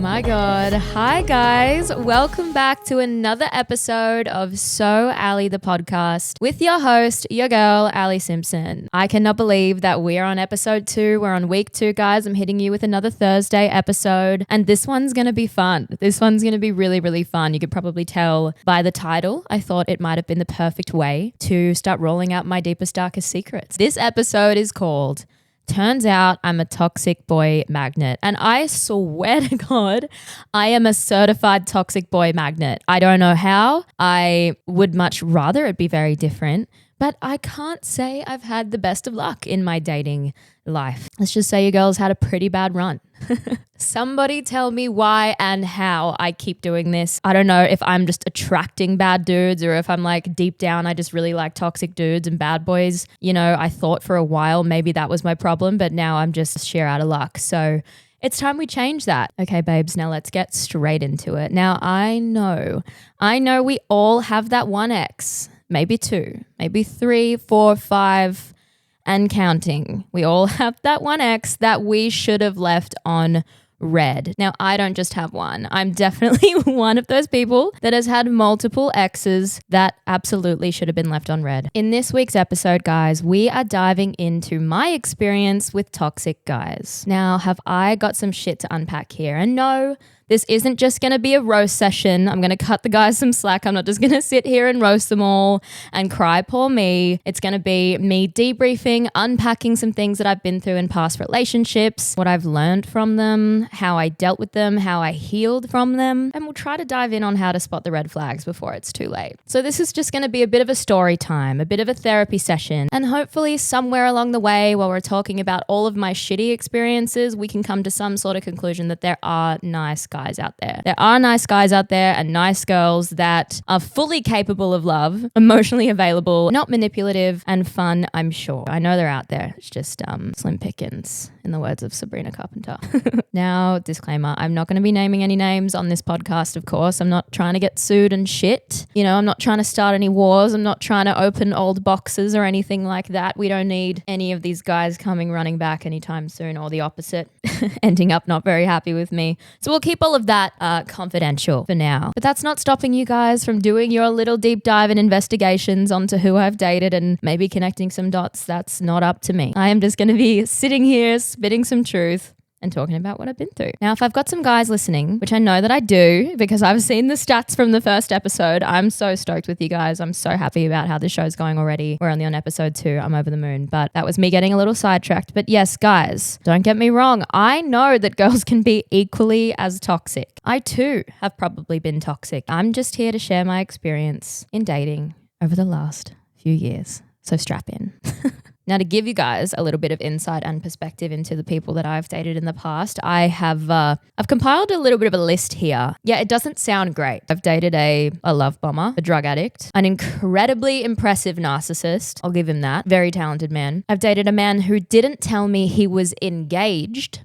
my God. Hi, guys. Welcome back to another episode of So Alli, the podcast with your host, your girl, Alli Simpson. I cannot believe that we're on episode 2. We're on week 2, guys. I'm hitting you with another Thursday episode, and this one's going to be fun. This one's going to be really, really fun. You could probably tell by the title. I thought it might have been the perfect way to start rolling out my deepest, darkest secrets. This episode is called Turns Out I'm a Toxic Boy Magnet. And I swear to God, I am a certified toxic boy magnet. I don't know how. I would much rather it be very different, but I can't say I've had the best of luck in my dating life. Let's just say you girls had a pretty bad run. Somebody tell me why and how I keep doing this. I don't know if I'm just attracting bad dudes or if I'm like deep down, I just really like toxic dudes and bad boys. You know, I thought for a while maybe that was my problem, but now I'm just sheer out of luck. So it's time we change that. Okay, babes, now let's get straight into it. Now I know we all have that one ex, maybe 2, maybe 3, 4, 5, and counting. We all have that one ex that we should have left on red. Now, I don't just have one. I'm definitely one of those people that has had multiple exes that absolutely should have been left on red. In this week's episode, guys, we are diving into my experience with toxic guys. Now, have I got some shit to unpack here? And no, this isn't just going to be a roast session. I'm going to cut the guys some slack. I'm not just going to sit here and roast them all and cry poor me. It's going to be me debriefing, unpacking some things that I've been through in past relationships, what I've learned from them, how I dealt with them, how I healed from them, and we'll try to dive in on how to spot the red flags before it's too late. So this is just going to be a bit of a story time, a bit of a therapy session, and hopefully somewhere along the way while we're talking about all of my shitty experiences, we can come to some sort of conclusion that there are nice guys out there. There are nice guys out there and nice girls that are fully capable of love, emotionally available, not manipulative, and fun, I'm sure. I know they're out there. It's just slim pickings, in the words of Sabrina Carpenter. Now, disclaimer, I'm not going to be naming any names on this podcast, of course. I'm not trying to get sued and shit. You know, I'm not trying to start any wars. I'm not trying to open old boxes or anything like that. We don't need any of these guys coming running back anytime soon, or the opposite, ending up not very happy with me. So we'll keep all of that confidential for now. But that's not stopping you guys from doing your little deep dive and investigations onto who I've dated and maybe connecting some dots. That's not up to me. I am just going to be sitting here spitting some truth and talking about what I've been through. Now, if I've got some guys listening, which I know that I do because I've seen the stats from the first episode, I'm so stoked with you guys. I'm so happy about how the show's going already. We're only on episode 2. I'm over the moon, but that was me getting a little sidetracked. But yes, guys, don't get me wrong. I know that girls can be equally as toxic. I too have probably been toxic. I'm just here to share my experience in dating over the last few years. So strap in. Now, to give you guys a little bit of insight and perspective into the people that I've dated in the past, I've compiled a little bit of a list here. Yeah, it doesn't sound great. I've dated a love bomber, a drug addict, an incredibly impressive narcissist. I'll give him that. Very talented man. I've dated a man who didn't tell me he was engaged.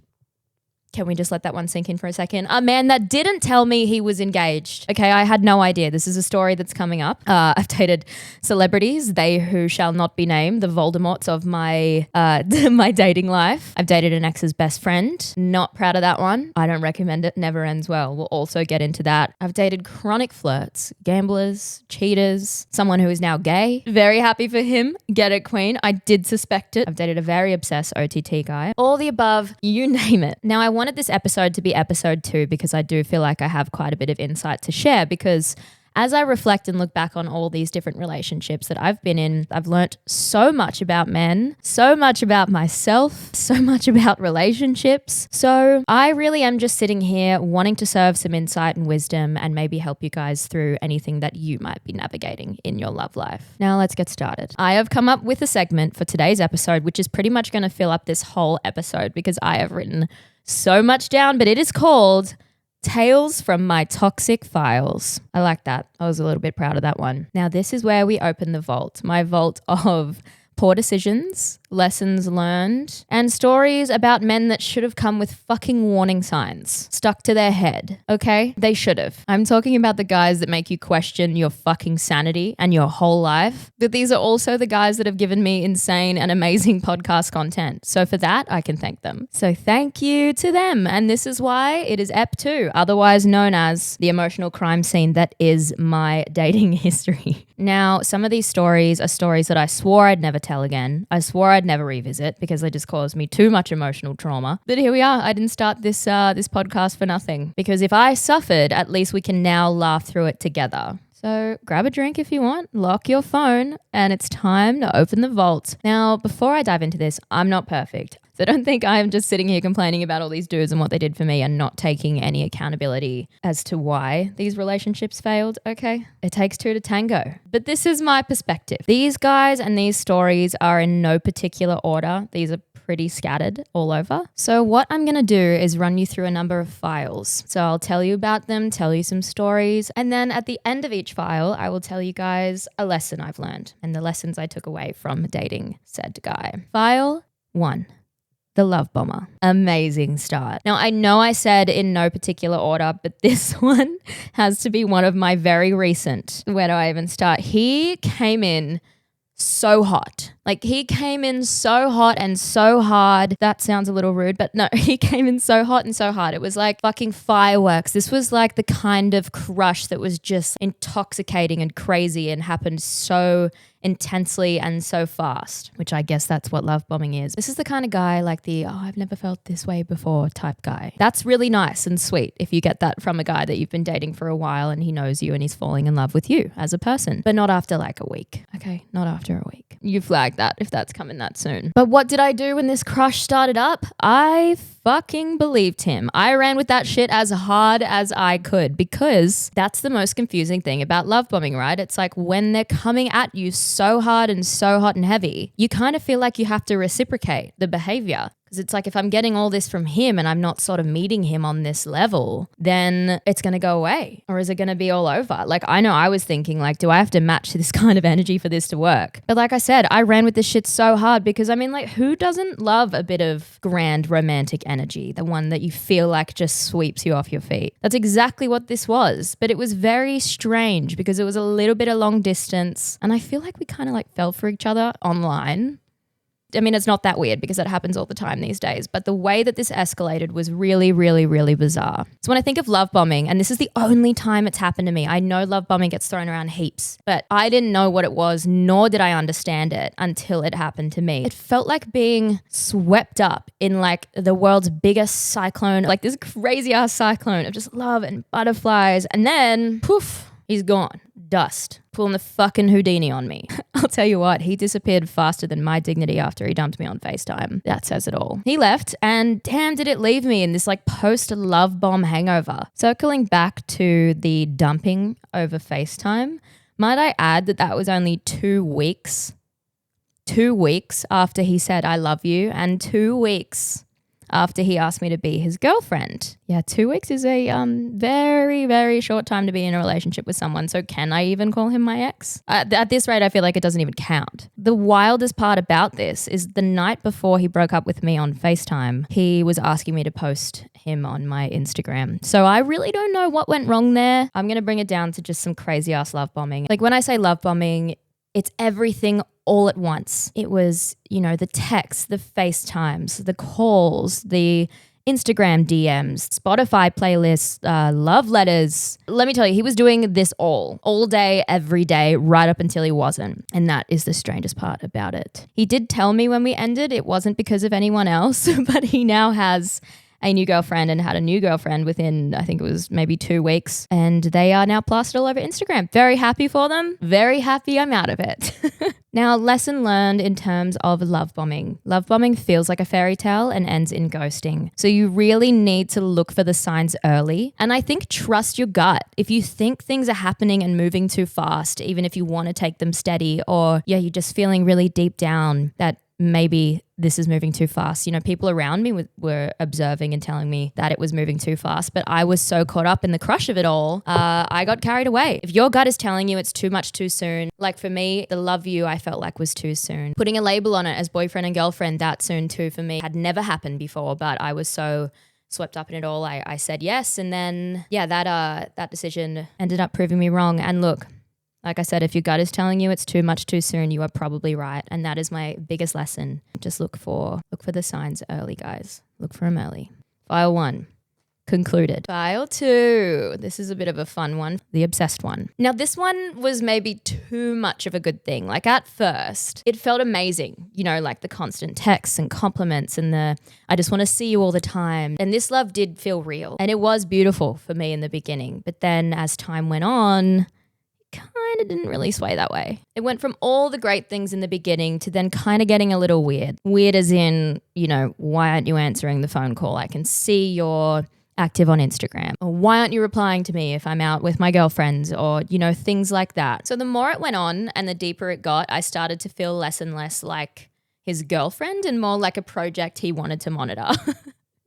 Can we just let that one sink in for a second? A man that didn't tell me he was engaged. Okay, I had no idea. This is a story that's coming up. I've dated celebrities, they who shall not be named, the Voldemorts of my my dating life. I've dated an ex's best friend. Not proud of that one. I don't recommend it. Never ends well. We'll also get into that. I've dated chronic flirts, gamblers, cheaters, someone who is now gay. Very happy for him. Get it, queen. I did suspect it. I've dated a very obsessed OTT guy. All the above, you name it. Now, I wanted this episode to be episode 2 because I do feel like I have quite a bit of insight to share, because as I reflect and look back on all these different relationships that I've been in, I've learnt so much about men, so much about myself, so much about relationships. So I really am just sitting here wanting to serve some insight and wisdom and maybe help you guys through anything that you might be navigating in your love life. Now let's get started. I have come up with a segment for today's episode, which is pretty much going to fill up this whole episode because I have written so much down, but it is called Tales from My Toxic Files. I like that. I was a little bit proud of that one. Now, this is where we open the vault, my vault of poor decisions, lessons learned, and stories about men that should have come with fucking warning signs stuck to their head, okay? They should have. I'm talking about the guys that make you question your fucking sanity and your whole life. But these are also the guys that have given me insane and amazing podcast content. So for that, I can thank them. So thank you to them. And this is why it is EP 2, otherwise known as the emotional crime scene that is my dating history. Now, some of these stories are stories that I swore I'd never tell again. I swore I'd never revisit because they just caused me too much emotional trauma. But here we are. I didn't start this podcast for nothing, because if I suffered, at least we can now laugh through it together. So grab a drink if you want, lock your phone, and it's time to open the vault. Now, before I dive into this, I'm not perfect. So don't think I'm just sitting here complaining about all these dudes and what they did for me and not taking any accountability as to why these relationships failed, okay? It takes two to tango. But this is my perspective. These guys and these stories are in no particular order. These are pretty scattered all over. So what I'm going to do is run you through a number of files. So I'll tell you about them, tell you some stories, and then at the end of each file, I will tell you guys a lesson I've learned and the lessons I took away from dating said guy. File 1. The love bomber. Amazing start. Now, I know I said in no particular order, but this one has to be one of my very recent. Where do I even start? He came in so hot. Like, he came in so hot and so hard. That sounds a little rude, but no, he came in so hot and so hard. It was like fucking fireworks. This was like the kind of crush that was just intoxicating and crazy and happened so intensely and so fast, which I guess that's what love bombing is. This is the kind of guy like the, oh, I've never felt this way before type guy. That's really nice and sweet if you get that from a guy that you've been dating for a while and he knows you and he's falling in love with you as a person, but not after like a week. Okay, not after a week. You flag that if that's coming that soon. But what did I do when this crush started up? I fucking believed him. I ran with that shit as hard as I could, because that's the most confusing thing about love bombing, right? It's like when they're coming at you so hard and so hot and heavy, you kind of feel like you have to reciprocate the behavior. Because it's like, if I'm getting all this from him and I'm not sort of meeting him on this level, then it's going to go away. Or is it going to be all over? Like, I know I was thinking like, do I have to match this kind of energy for this to work? But like I said, I ran with this shit so hard because I mean, like, who doesn't love a bit of grand romantic energy? The one that you feel like just sweeps you off your feet. That's exactly what this was. But it was very strange because it was a little bit of long distance. And I feel like we kind of like fell for each other online. I mean, it's not that weird because it happens all the time these days, but the way that this escalated was really, really, really bizarre. So when I think of love bombing, and this is the only time it's happened to me, I know love bombing gets thrown around heaps, but I didn't know what it was, nor did I understand it until it happened to me. It felt like being swept up in like the world's biggest cyclone, like this crazy ass cyclone of just love and butterflies, and then poof, he's gone. Dust. Pulling the fucking Houdini on me. I'll tell you what, he disappeared faster than my dignity after he dumped me on FaceTime. That says it all. He left, and damn did it leave me in this like post-love bomb hangover. Circling back to the dumping over FaceTime, might I add that that was only 2 weeks. 2 weeks after he said, I love you, and 2 weeks after he asked me to be his girlfriend. Yeah, 2 weeks is a very, very short time to be in a relationship with someone. So can I even call him my ex? At this rate, I feel like it doesn't even count. The wildest part about this is the night before he broke up with me on FaceTime, he was asking me to post him on my Instagram. So I really don't know what went wrong there. I'm going to bring it down to just some crazy ass love bombing. Like when I say love bombing, it's everything all at once. It was, you know, the texts, the FaceTimes, the calls, the Instagram DMs, Spotify playlists, love letters. Let me tell you, he was doing this all day, every day, right up until he wasn't. And that is the strangest part about it. He did tell me when we ended, it wasn't because of anyone else, but he now has a new girlfriend and had a new girlfriend within, I think it was maybe 2 weeks. And they are now plastered all over Instagram. Very happy for them. Very happy I'm out of it. Now, lesson learned in terms of love bombing. Love bombing feels like a fairy tale and ends in ghosting. So you really need to look for the signs early. And I think trust your gut. If you think things are happening and moving too fast, even if you want to take them steady, or you're just feeling really deep down that maybe this is moving too fast. You know, people around me were observing and telling me that it was moving too fast, but I was so caught up in the crush of it all, I got carried away. If your gut is telling you it's too much too soon, like for me, the love you I felt like was too soon. Putting a label on it as boyfriend and girlfriend that soon too for me had never happened before, but I was so swept up in it all. I said yes, and then that decision ended up proving me wrong. And look, like I said, if your gut is telling you it's too much too soon, you are probably right. And that is my biggest lesson. Just look for the signs early, guys. Look for them early. File 1. Concluded. File 2. This is a bit of a fun one. The obsessed one. Now, this one was maybe too much of a good thing. Like at first, it felt amazing. You know, like the constant texts and compliments and the I just want to see you all the time. And this love did feel real. And it was beautiful for me in the beginning. But then as time went on, kind of didn't really sway that way. It went from all the great things in the beginning to then kind of getting a little weird. Weird as in, you know, why aren't you answering the phone call? I can see you're active on Instagram. Or why aren't you replying to me if I'm out with my girlfriends? Or, you know, things like that. So the more it went on and the deeper it got, I started to feel less and less like his girlfriend and more like a project he wanted to monitor.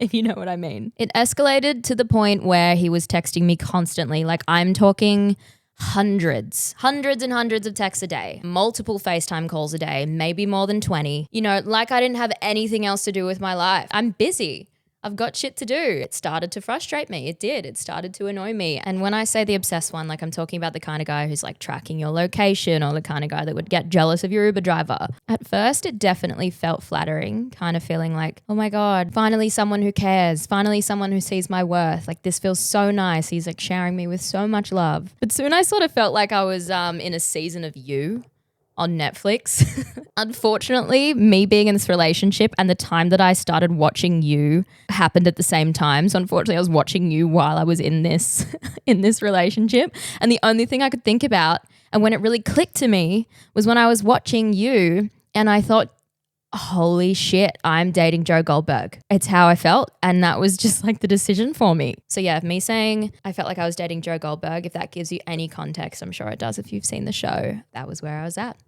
If you know what I mean. It escalated to the point where he was texting me constantly. Like I'm talking hundreds and hundreds of texts a day, multiple FaceTime calls a day, maybe more than 20. You know, like I didn't have anything else to do with my life. I'm busy. I've got shit to do. It started to frustrate me. It did. It started to annoy me. And when I say the obsessed one, like I'm talking about the kind of guy who's like tracking your location or the kind of guy that would get jealous of your Uber driver. At first, it definitely felt flattering, kind of feeling like, oh my God, finally someone who cares. Finally someone who sees my worth. Like this feels so nice. He's like showering me with so much love. But soon I sort of felt like I was in a season of You on Netflix. Unfortunately, me being in this relationship and the time that I started watching You happened at the same time. So unfortunately, I was watching You while I was in this relationship. And the only thing I could think about, and when it really clicked to me, was when I was watching You and I thought, holy shit, I'm dating Joe Goldberg. It's how I felt. And that was just like the decision for me. So yeah, me saying I felt like I was dating Joe Goldberg, if that gives you any context, I'm sure it does if you've seen the show, that was where I was at.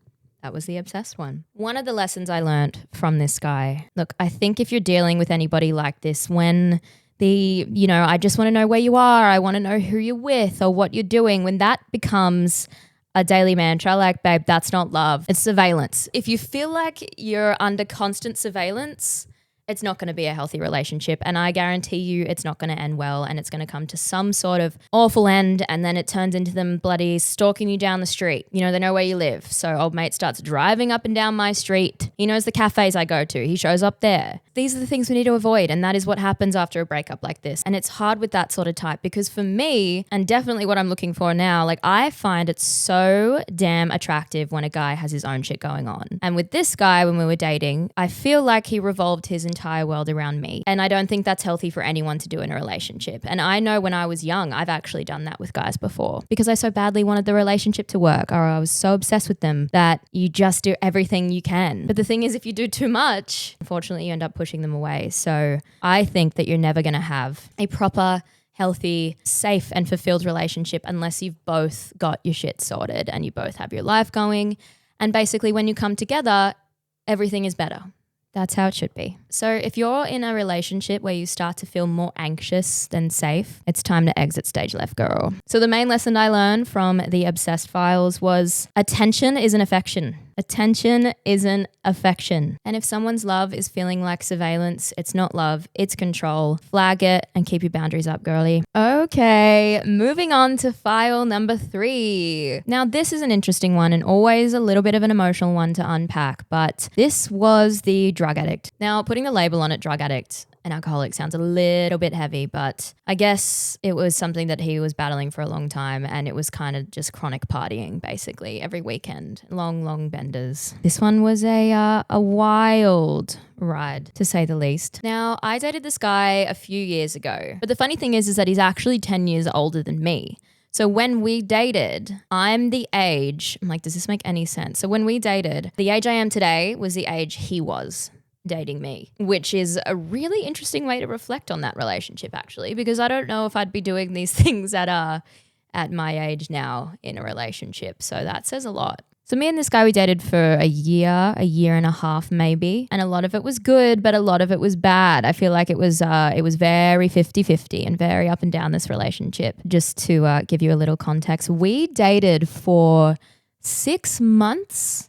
That was the obsessed one. One of the lessons I learned from this guy, look, I think if you're dealing with anybody like this, when I just want to know where you are, I want to know who you're with or what you're doing, when that becomes a daily mantra, like, babe, that's not love. It's surveillance. If you feel like you're under constant surveillance, it's not going to be a healthy relationship. And I guarantee you it's not going to end well and it's going to come to some sort of awful end. And then it turns into them bloody stalking you down the street. You know, they know where you live. So old mate starts driving up and down my street. He knows the cafes I go to. He shows up there. These are the things we need to avoid. And that is what happens after a breakup like this. And it's hard with that sort of type because for me, and definitely what I'm looking for now, like I find it so damn attractive when a guy has his own shit going on. And with this guy, when we were dating, I feel like he revolved his entire world around me. And I don't think that's healthy for anyone to do in a relationship. And I know when I was young, I've actually done that with guys before because I so badly wanted the relationship to work or I was so obsessed with them that you just do everything you can. But the thing is, if you do too much, unfortunately, you end up pushing them away. So I think that you're never going to have a proper, healthy, safe and fulfilled relationship unless you've both got your shit sorted and you both have your life going. And basically when you come together, everything is better. That's how it should be. So if you're in a relationship where you start to feel more anxious than safe, it's time to exit stage left, girl. So the main lesson I learned from the Obsessed Files was attention isn't affection. Attention isn't affection. And if someone's love is feeling like surveillance, it's not love, it's control. Flag it and keep your boundaries up, girly. Okay, moving on to file number 3. Now, this is an interesting one and always a little bit of an emotional one to unpack, but this was the drug addict. Now, putting the label on it, drug addict, an alcoholic sounds a little bit heavy, but I guess it was something that he was battling for a long time and it was kind of just chronic partying basically every weekend. Long benders. This one was a wild ride to say the least. Now, I dated this guy a few years ago, but the funny thing is that he's actually 10 years older than me. So when we dated, I'm the age, I'm like, does this make any sense? So when we dated, the age I am today was the age he was dating me, which is a really interesting way to reflect on that relationship actually, because I don't know if I'd be doing these things at at my age now in a relationship. So that says a lot. So me and this guy, we dated for a year and a half maybe. And a lot of it was good, but a lot of it was bad. I feel like it was very 50-50 and very up and down, this relationship. Just to give you a little context, we dated for 6 months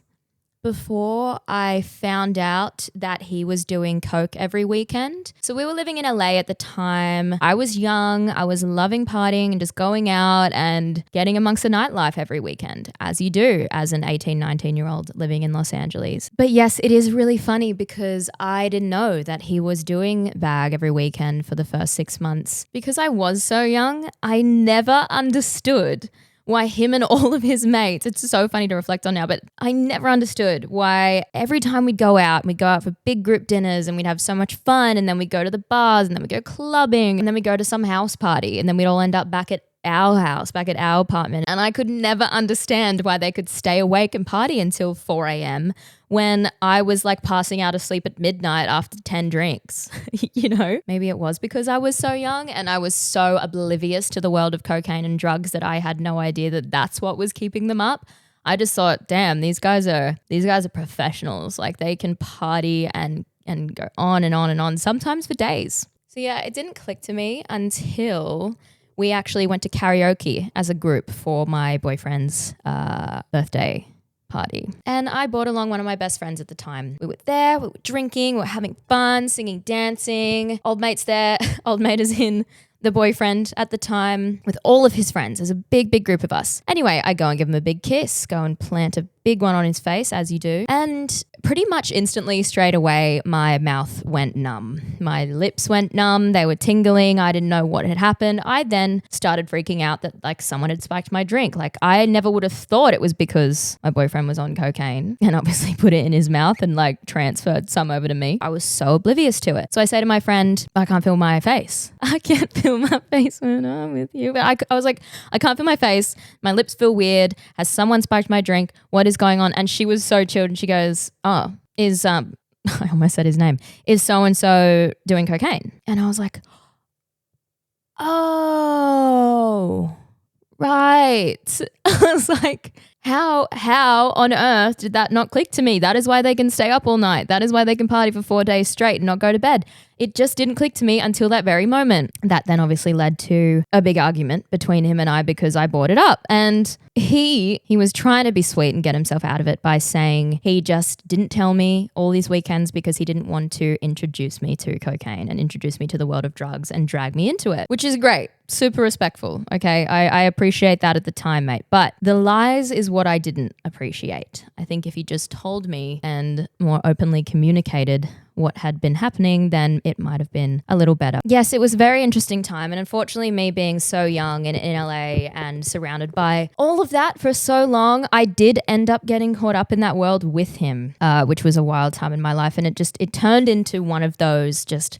before I found out that he was doing coke every weekend. So we were living in LA at the time. I was young. I was loving partying and just going out and getting amongst the nightlife every weekend, as you do as an 18, 19-year-old living in Los Angeles. But yes, it is really funny because I didn't know that he was doing bag every weekend for the first 6 months. Because I was so young, I never understood why him and all of his mates, it's so funny to reflect on now, but I never understood why every time we'd go out for big group dinners and we'd have so much fun, and then we'd go to the bars, and then we'd go clubbing, and then we'd go to some house party, and then we'd all end up back at our house, back at our apartment. And I could never understand why they could stay awake and party until 4 a.m. when I was like passing out asleep at midnight after 10 drinks, you know? Maybe it was because I was so young and I was so oblivious to the world of cocaine and drugs that I had no idea that that's what was keeping them up. I just thought, damn, these guys are professionals. Like they can party and go on and on and on, sometimes for days. So yeah, it didn't click to me until we actually went to karaoke as a group for my boyfriend's birthday party. And I brought along one of my best friends at the time. We were there, we were drinking, we were having fun, singing, dancing. Old mate's there. Old mate is in the boyfriend at the time with all of his friends. There's a big, big group of us. Anyway, I go and give him a big kiss, go and plant a big one on his face, as you do. And pretty much instantly, straight away, my mouth went numb. My lips went numb. They were tingling. I didn't know what had happened. I then started freaking out that like someone had spiked my drink. Like I never would have thought it was because my boyfriend was on cocaine and obviously put it in his mouth and like transferred some over to me. I was so oblivious to it. So I say to my friend, I can't feel my face. I can't feel my face when I'm with you. But I was like, I can't feel my face. My lips feel weird. Has someone spiked my drink? What is going on? And she was so chilled and she goes, oh, is I almost said his name, is so-and-so doing cocaine? And I was like, oh, right. I was like, how on earth did that not click to me? That is why they can stay up all night. That is why they can party for 4 days straight and not go to bed. It just didn't click to me until that very moment. That then obviously led to a big argument between him and I because I brought it up. And he was trying to be sweet and get himself out of it by saying he just didn't tell me all these weekends because he didn't want to introduce me to cocaine and introduce me to the world of drugs and drag me into it, which is great. Super respectful. Okay. I appreciate that at the time, mate. But the lies is what I didn't appreciate. I think if he just told me and more openly communicated what had been happening, then it might have been a little better. Yes, it was a very interesting time. And unfortunately, me being so young and in LA and surrounded by all of that for so long, I did end up getting caught up in that world with him, which was a wild time in my life. And it turned into one of those just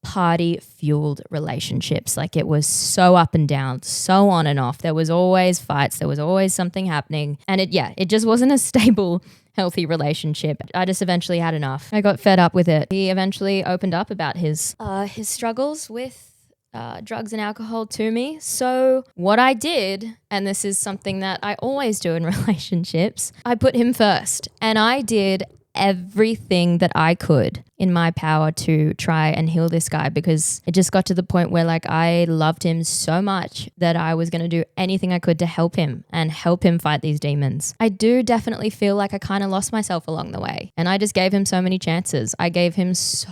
party-fueled relationships. Like it was so up and down, so on and off. There was always fights. There was always something happening. And it just wasn't a stable, healthy relationship. I just eventually had enough. I got fed up with it. He eventually opened up about his struggles with drugs and alcohol to me. So what I did, and this is something that I always do in relationships, I put him first. And I did everything that I could in my power to try and heal this guy, because it just got to the point where like I loved him so much that I was going to do anything I could to help him and help him fight these demons. I do definitely feel like I kind of lost myself along the way, and I just gave him so many chances. I gave him so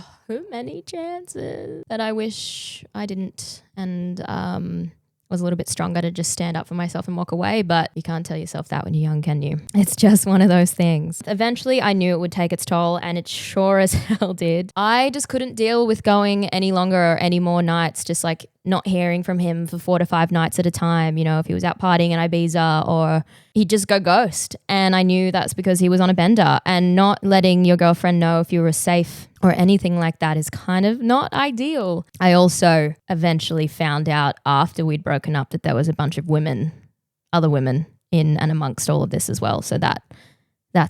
many chances that I wish I didn't, and was a little bit stronger to just stand up for myself and walk away. But you can't tell yourself that when you're young, can you? It's just one of those things. Eventually, I knew it would take its toll, and it sure as hell did. I just couldn't deal with going any longer or any more nights, just like not hearing from him for 4 to 5 nights at a time. You know, if he was out partying in Ibiza, or he'd just go ghost. And I knew that's because he was on a bender, and not letting your girlfriend know if you were safe or anything like that is kind of not ideal. I also eventually found out after we'd broken up that there was a bunch of other women in and amongst all of this as well. So that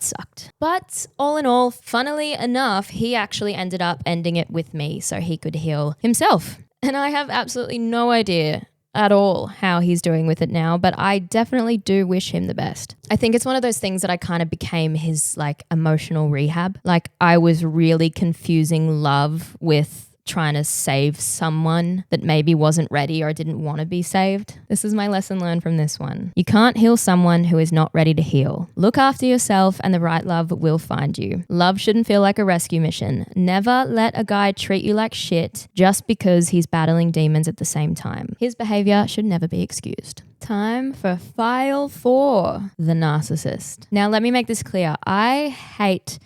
sucked. But all in all, funnily enough, he actually ended up ending it with me so he could heal himself. And I have absolutely no idea at all how he's doing with it now, but I definitely do wish him the best. I think it's one of those things that I kind of became his like emotional rehab. Like I was really confusing love with trying to save someone that maybe wasn't ready or didn't want to be saved. This is my lesson learned from this one. You can't heal someone who is not ready to heal. Look after yourself and the right love will find you. Love shouldn't feel like a rescue mission. Never let a guy treat you like shit just because he's battling demons at the same time. His behavior should never be excused. Time for file 4, the narcissist. Now let me make this clear. I hate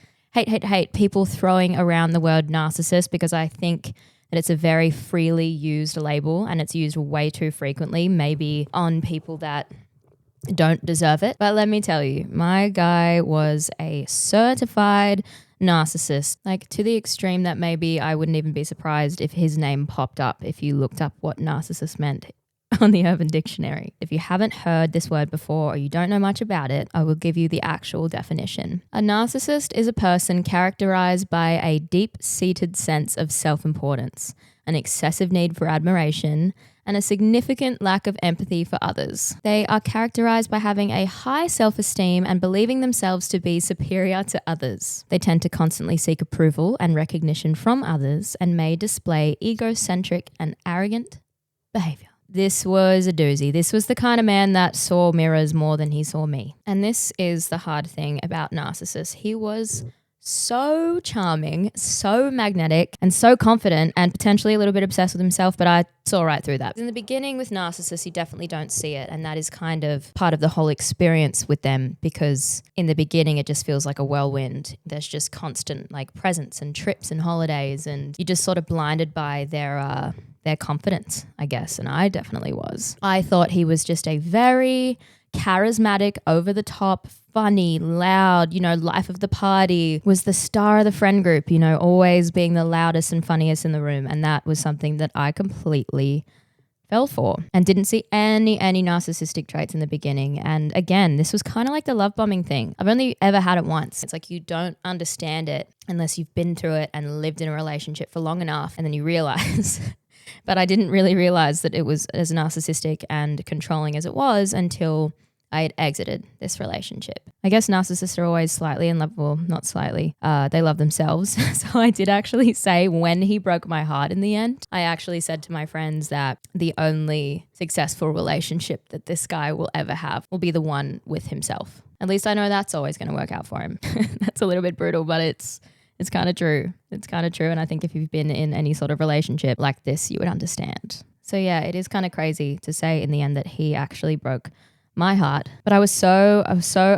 people throwing around the word narcissist because I think that it's a very freely used label and it's used way too frequently, maybe on people that don't deserve it. But let me tell you, my guy was a certified narcissist, like to the extreme that maybe I wouldn't even be surprised if his name popped up if you looked up what narcissist meant on the Urban Dictionary. If you haven't heard this word before or you don't know much about it, I will give you the actual definition. A narcissist is a person characterized by a deep-seated sense of self-importance, an excessive need for admiration, and a significant lack of empathy for others. They are characterized by having a high self-esteem and believing themselves to be superior to others. They tend to constantly seek approval and recognition from others and may display egocentric and arrogant behavior. This was a doozy. This was the kind of man that saw mirrors more than he saw me. And this is the hard thing about narcissists. He was so charming, so magnetic, and so confident and potentially a little bit obsessed with himself, but I saw right through that. In the beginning with narcissists, you definitely don't see it, and that is kind of part of the whole experience with them because in the beginning it just feels like a whirlwind. There's just constant like presents and trips and holidays, and you're just sort of blinded by their confidence, I guess, and I definitely was. I thought he was just a very charismatic, over-the-top, funny, loud, life of the party, was the star of the friend group, always being the loudest and funniest in the room, and that was something that I completely fell for and didn't see any narcissistic traits in the beginning. And again, this was kind of like the love bombing thing. I've only ever had it once. It's like you don't understand it unless you've been through it and lived in a relationship for long enough, and then you realize... But I didn't really realize that it was as narcissistic and controlling as it was until I had exited this relationship. I guess narcissists are always slightly in love, well, not slightly, they love themselves. So I did actually say when he broke my heart in the end, I actually said to my friends that the only successful relationship that this guy will ever have will be the one with himself. At least I know that's always going to work out for him. That's a little bit brutal, but it's kind of true. It's kind of true. And I think if you've been in any sort of relationship like this, you would understand. So yeah, it is kind of crazy to say in the end that he actually broke my heart. But I was so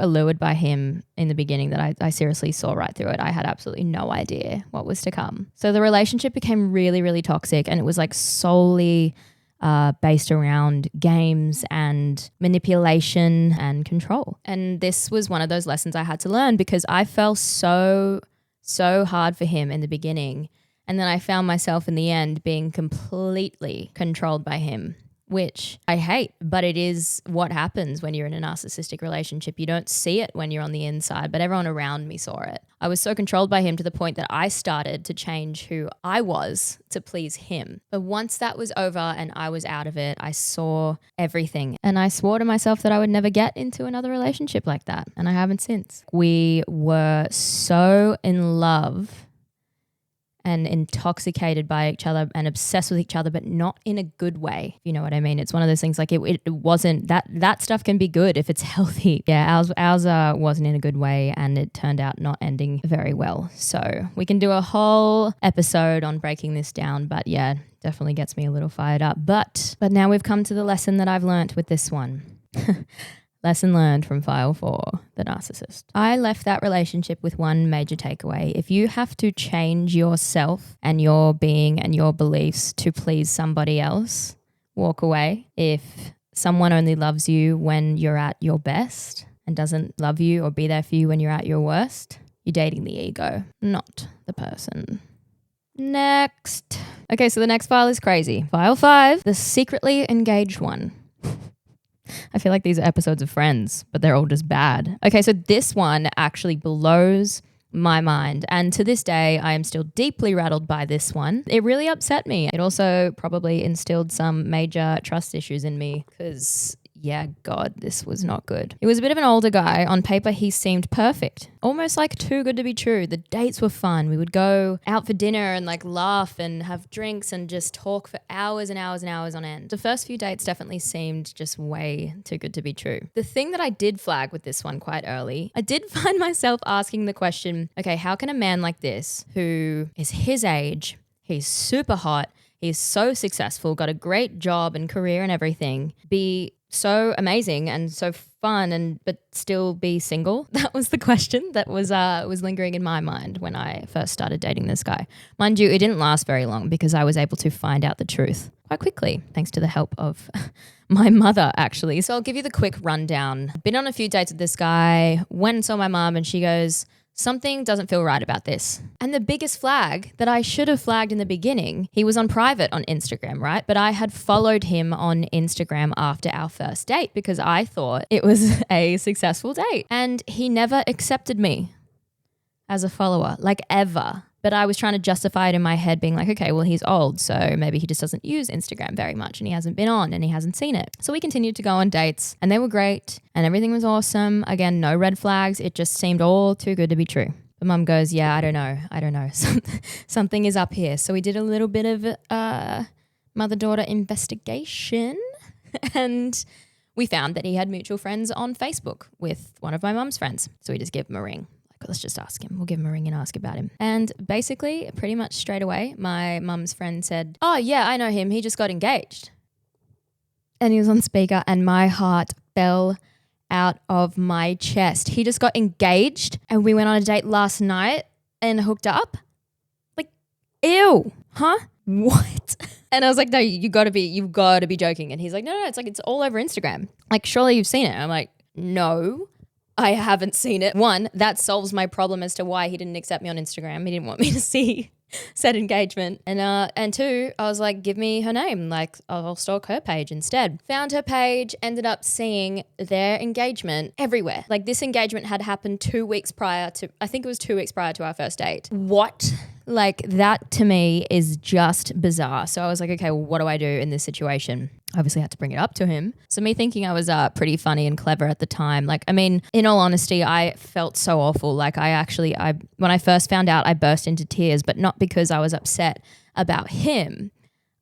allured by him in the beginning that I seriously saw right through it. I had absolutely no idea what was to come. So the relationship became really, really toxic, and it was like solely based around games and manipulation and control. And this was one of those lessons I had to learn because I fell so hard for him in the beginning. And then I found myself in the end being completely controlled by him, which I hate, but it is what happens when you're in a narcissistic relationship. You don't see it when you're on the inside, but everyone around me saw it. I was so controlled by him to the point that I started to change who I was to please him. But once that was over and I was out of it, I saw everything. And I swore to myself that I would never get into another relationship like that. And I haven't since. We were so in love and intoxicated by each other and obsessed with each other, but not in a good way. You know what I mean? It's one of those things like it wasn't, that stuff can be good if it's healthy. Yeah, ours wasn't in a good way, and it turned out not ending very well. So we can do a whole episode on breaking this down, but yeah, definitely gets me a little fired up. But now we've come to the lesson that I've learnt with this one. Lesson learned from file 4, the narcissist. I left that relationship with one major takeaway. If you have to change yourself and your being and your beliefs to please somebody else, walk away. If someone only loves you when you're at your best and doesn't love you or be there for you when you're at your worst, you're dating the ego, not the person. Next. Okay, so the next file is crazy. File 5, the secretly engaged one. I feel like these are episodes of Friends, but they're all just bad. Okay, so this one actually blows my mind. And to this day, I am still deeply rattled by this one. It really upset me. It also probably instilled some major trust issues in me because yeah, God, this was not good. He was a bit of an older guy. On paper, he seemed perfect. Almost like too good to be true. The dates were fun. We would go out for dinner and like laugh and have drinks and just talk for hours and hours and hours on end. The first few dates definitely seemed just way too good to be true. The thing that I did flag with this one quite early, I did find myself asking the question, okay, how can a man like this, who is his age, he's super hot, he's so successful, got a great job and career and everything, be so amazing and so fun but still be single? That was the question that was lingering in my mind when I first started dating this guy. Mind you, it didn't last very long because I was able to find out the truth quite quickly, thanks to the help of my mother, actually. So I'll give you the quick rundown. Been on a few dates with this guy, went and saw my mom and she goes, something doesn't feel right about this. And the biggest flag that I should have flagged in the beginning, he was on private on Instagram, right? But I had followed him on Instagram after our first date because I thought it was a successful date. And he never accepted me as a follower, like ever. But I was trying to justify it in my head being like, okay, well, he's old, so maybe he just doesn't use Instagram very much and he hasn't been on and he hasn't seen it. So we continued to go on dates and they were great and everything was awesome. Again, no red flags. It just seemed all too good to be true. But mum goes, yeah, I don't know. Something is up here. So we did a little bit of mother-daughter investigation and we found that he had mutual friends on Facebook with one of my mum's friends. So we just gave him a ring. Let's just ask him. We'll give him a ring and ask about him. And basically, pretty much straight away, my mum's friend said, oh yeah, I know him. He just got engaged. And he was on speaker and my heart fell out of my chest. He just got engaged and we went on a date last night and hooked up. Like, ew, huh? What? And I was like, no, you've got to be joking. And he's like, no, it's like, it's all over Instagram. Like, surely you've seen it. I'm like, no. I haven't seen it. One, that solves my problem as to why he didn't accept me on Instagram. He didn't want me to see said engagement. And two, I was like, give me her name. Like, I'll stalk her page instead. Found her page, ended up seeing their engagement everywhere. Like, this engagement had happened 2 weeks prior to, I think it was 2 weeks prior to our first date. What? Like, that to me is just bizarre. So I was like, okay, well, what do I do in this situation? Obviously had to bring it up to him. So me thinking I was pretty funny and clever at the time. Like, I mean, in all honesty, I felt so awful. Like when I first found out, I burst into tears, but not because I was upset about him.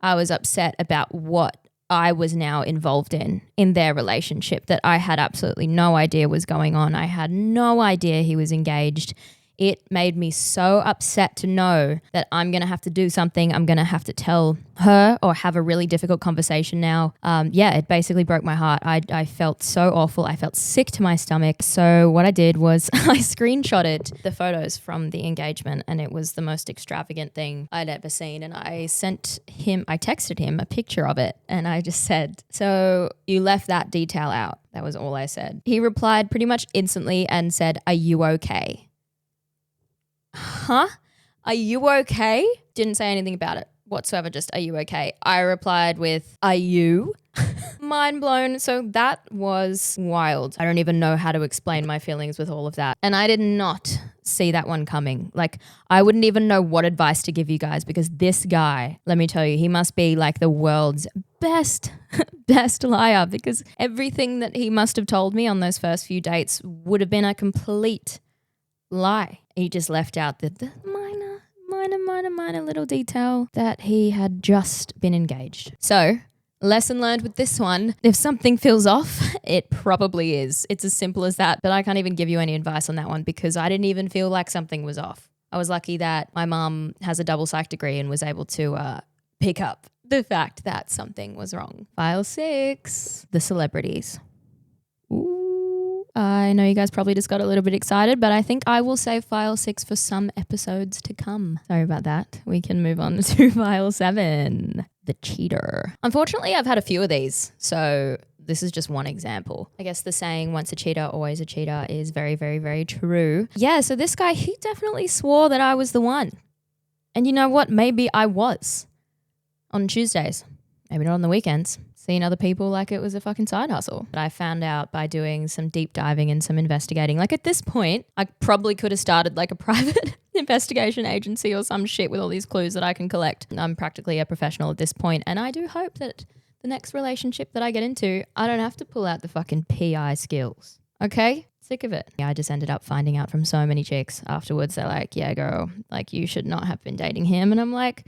I was upset about what I was now involved in their relationship that I had absolutely no idea was going on. I had no idea he was engaged. It made me so upset to know that I'm going to have to do something. I'm going to have to tell her or have a really difficult conversation now. It basically broke my heart. I felt so awful. I felt sick to my stomach. So what I did was I screenshotted the photos from the engagement and it was the most extravagant thing I'd ever seen. And I texted him a picture of it and I just said, so you left that detail out. That was all I said. He replied pretty much instantly and said, are you okay? Huh? Are you okay? Didn't say anything about it whatsoever, just are you okay? I replied with, are you? Mind blown. So that was wild. I don't even know how to explain my feelings with all of that. And I did not see that one coming. Like, I wouldn't even know what advice to give you guys because this guy, let me tell you, he must be like the world's best liar because everything that he must have told me on those first few dates would have been a complete lie. He just left out the minor little detail that he had just been engaged. So, lesson learned with this one, if something feels off, it probably is. It's as simple as that, but I can't even give you any advice on that one because I didn't even feel like something was off. I was lucky that my mum has a double psych degree and was able to pick up the fact that something was wrong. File 6, the celebrities. Ooh. I know you guys probably just got a little bit excited, but I think I will save file 6 for some episodes to come. Sorry about that. We can move on to file 7, the cheater. Unfortunately, I've had a few of these, so this is just one example. I guess the saying, once a cheater, always a cheater is very, very, very true. Yeah, so this guy, he definitely swore that I was the one. And you know what? Maybe I was on Tuesdays. Maybe not on the weekends. seen other people like it was a fucking side hustle. But I found out by doing some deep diving and some investigating. Like at this point, I probably could have started like a private investigation agency or some shit with all these clues that I can collect. I'm practically a professional at this point, and I do hope that the next relationship that I get into, I don't have to pull out the fucking PI skills. Okay? Sick of it. Yeah, I just ended up finding out from so many chicks afterwards. They're like, yeah, girl, like you should not have been dating him. And I'm like,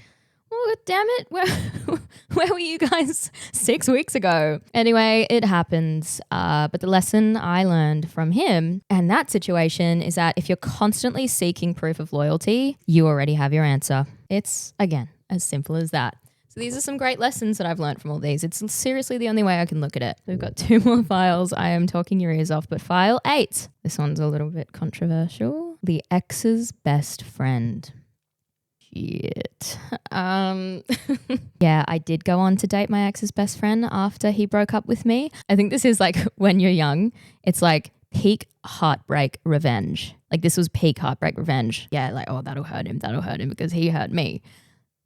oh, damn it. Where were you guys 6 weeks ago? Anyway, it happens. But the lesson I learned from him and that situation is that if you're constantly seeking proof of loyalty, you already have your answer. It's, again, as simple as that. So these are some great lessons that I've learned from all these. It's seriously the only way I can look at it. We've got 2 more files. I am talking your ears off, but file 8. This one's a little bit controversial. The ex's best friend. Shit. Yeah, I did go on to date my ex's best friend after he broke up with me. I think this is like when you're young, it's like peak heartbreak revenge. Like this was peak heartbreak revenge. Yeah, like, oh, that'll hurt him because he hurt me.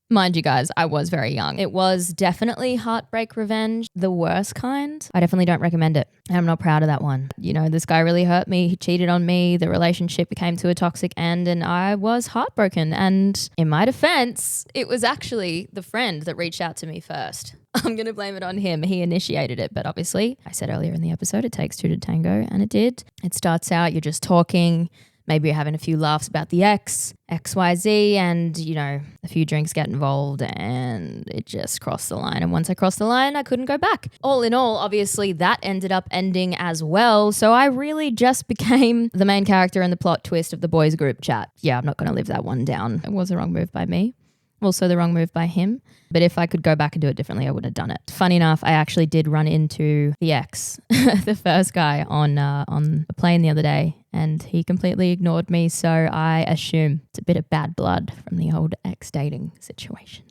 Mind you guys, I was very young. It was definitely heartbreak revenge, the worst kind. I definitely don't recommend it. I'm not proud of that one. You know, this guy really hurt me. He cheated on me. The relationship became to a toxic end and I was heartbroken. And in my defense, it was actually the friend that reached out to me first. I'm going to blame it on him. He initiated it. But obviously, I said earlier in the episode, it takes 2 to tango, and it did. It starts out, you're just talking. Maybe you're having a few laughs about the ex, XYZ, and, you know, a few drinks get involved and it just crossed the line. And once I crossed the line, I couldn't go back. All in all, obviously, that ended up ending as well. So I really just became the main character in the plot twist of the boys group chat. Yeah, I'm not going to live that one down. It was a wrong move by me. Also the wrong move by him. But if I could go back and do it differently, I would have done it. Funny enough, I actually did run into the ex, the first guy on a plane the other day, and he completely ignored me. So I assume it's a bit of bad blood from the old ex dating situation.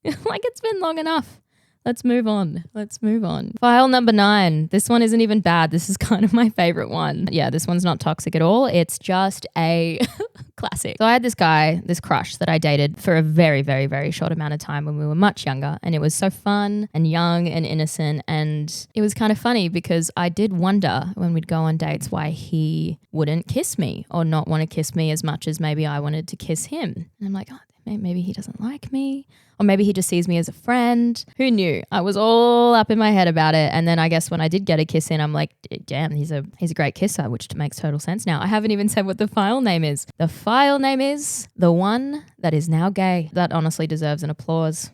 Like it's been long enough. Let's move on. File number 9. This one isn't even bad. This is kind of my favorite one. Yeah, this one's not toxic at all. It's just a classic. So I had this guy, this crush that I dated for a very, very, very short amount of time when we were much younger. And it was so fun and young and innocent. And it was kind of funny because I did wonder when we'd go on dates why he wouldn't kiss me or not want to kiss me as much as maybe I wanted to kiss him. And I'm like, oh, maybe he doesn't like me. Or maybe he just sees me as a friend. Who knew? I was all up in my head about it. And then I guess when I did get a kiss in, I'm like, damn, he's a great kisser, which makes total sense now. I haven't even said what the file name is. The file name is The One That Is Now Gay. That honestly deserves an applause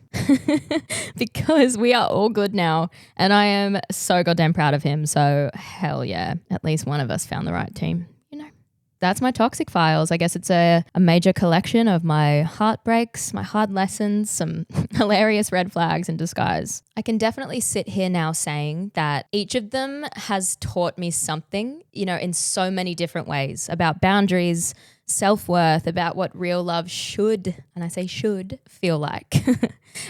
because we are all good now. And I am so goddamn proud of him. So hell yeah, at least one of us found the right team. That's my toxic files. I guess it's a major collection of my heartbreaks, my hard lessons, some hilarious red flags in disguise. I can definitely sit here now saying that each of them has taught me something, you know, in so many different ways about boundaries, self-worth, about what real love should, and I say should, feel like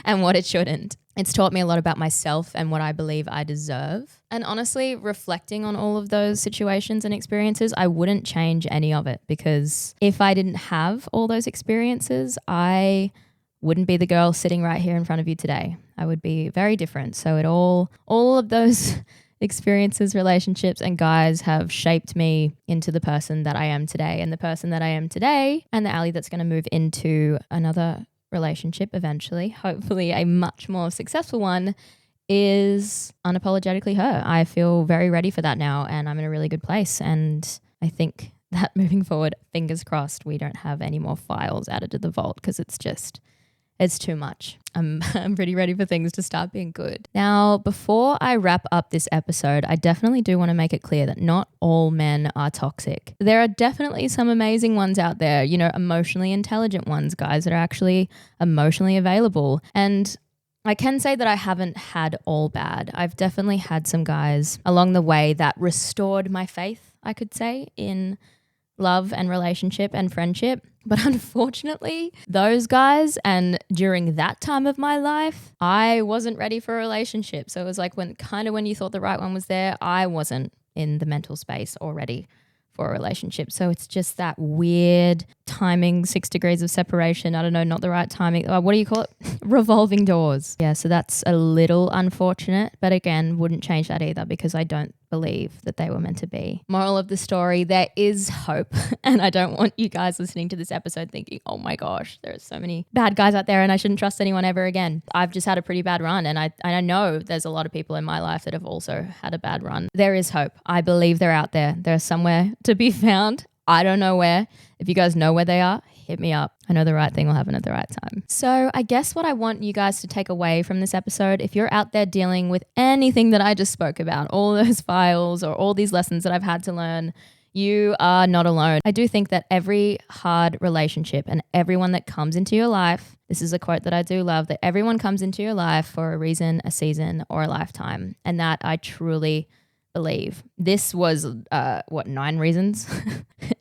and what it shouldn't. It's taught me a lot about myself and what I believe I deserve. And honestly, reflecting on all of those situations and experiences, I wouldn't change any of it because if I didn't have all those experiences, I wouldn't be the girl sitting right here in front of you today. I would be very different. So all of those experiences, relationships, and guys have shaped me into the person that I am today. And the person that I am today and the Alli that's going to move into another relationship eventually, hopefully a much more successful one, is unapologetically her. I feel very ready for that now and I'm in a really good place. And I think that moving forward, fingers crossed, we don't have any more files added to the vault because it's too much. I'm pretty ready for things to start being good. Now, before I wrap up this episode, I definitely do want to make it clear that not all men are toxic. There are definitely some amazing ones out there, you know, emotionally intelligent ones, guys that are actually emotionally available. And I can say that I haven't had all bad. I've definitely had some guys along the way that restored my faith, I could say, in love and relationship and friendship. But unfortunately, those guys, and during that time of my life, I wasn't ready for a relationship. So it was like when you thought the right one was there, I wasn't in the mental space or ready for a relationship. So it's just that weird timing, 6 degrees of separation. I don't know, not the right timing. What do you call it? Revolving doors. Yeah, so that's a little unfortunate, but again, wouldn't change that either because I don't believe that they were meant to be. Moral of the story, there is hope. And I don't want you guys listening to this episode thinking, oh my gosh, there are so many bad guys out there and I shouldn't trust anyone ever again. I've just had a pretty bad run, and I know there's a lot of people in my life that have also had a bad run. There is hope. I believe they're out there. They're somewhere to be found. I don't know where. If you guys know where they are, hit me up. I know the right thing will happen at the right time. So I guess what I want you guys to take away from this episode, if you're out there dealing with anything that I just spoke about, all those files or all these lessons that I've had to learn, you are not alone. I do think that every hard relationship and everyone that comes into your life, this is a quote that I do love, that everyone comes into your life for a reason, a season, or a lifetime. And that I truly believe. This was 9 reasons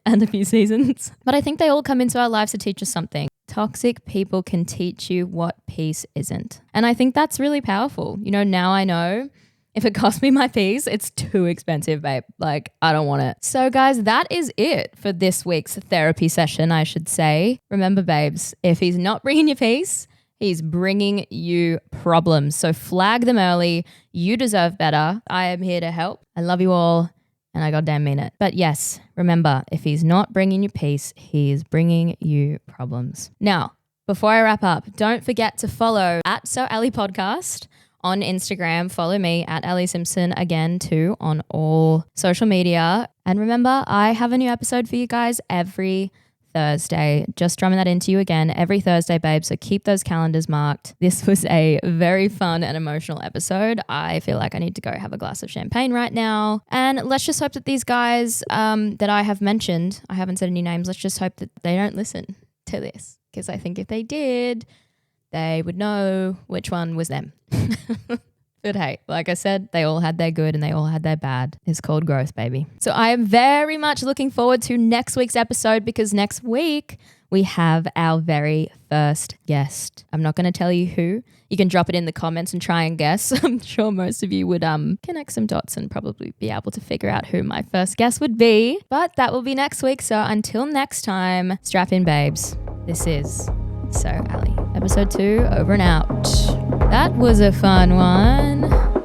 and a few seasons, but I think they all come into our lives to teach us something. Toxic people can teach you what peace isn't, and I think that's really powerful. Now I know if it costs me my peace, it's too expensive, babe. Like, I don't want it. So guys, that is it for this week's therapy session, I should say. Remember, babes, if he's not bringing you peace, he's bringing you problems. So flag them early. You deserve better. I am here to help. I love you all, and I goddamn mean it. But yes, remember, if he's not bringing you peace, he is bringing you problems. Now, before I wrap up, don't forget to follow at So Alli Podcast on Instagram. Follow me at Alli Simpson again too on all social media. And remember, I have a new episode for you guys every Thursday. Just drumming that into you again every Thursday, babe. So keep those calendars marked. This was a very fun and emotional episode. I feel like I need to go have a glass of champagne right now. And let's just hope that these guys that I have mentioned, I haven't said any names, let's just hope that they don't listen to this. Because I think if they did, they would know which one was them. But hey, like I said, they all had their good and they all had their bad. It's called growth, baby. So I am very much looking forward to next week's episode because next week we have our very first guest. I'm not going to tell you who. You can drop it in the comments and try and guess. I'm sure most of you would connect some dots and probably be able to figure out who my first guest would be. But that will be next week. So until next time, strap in, babes. This is So Alli. Episode 2, over and out. That was a fun one.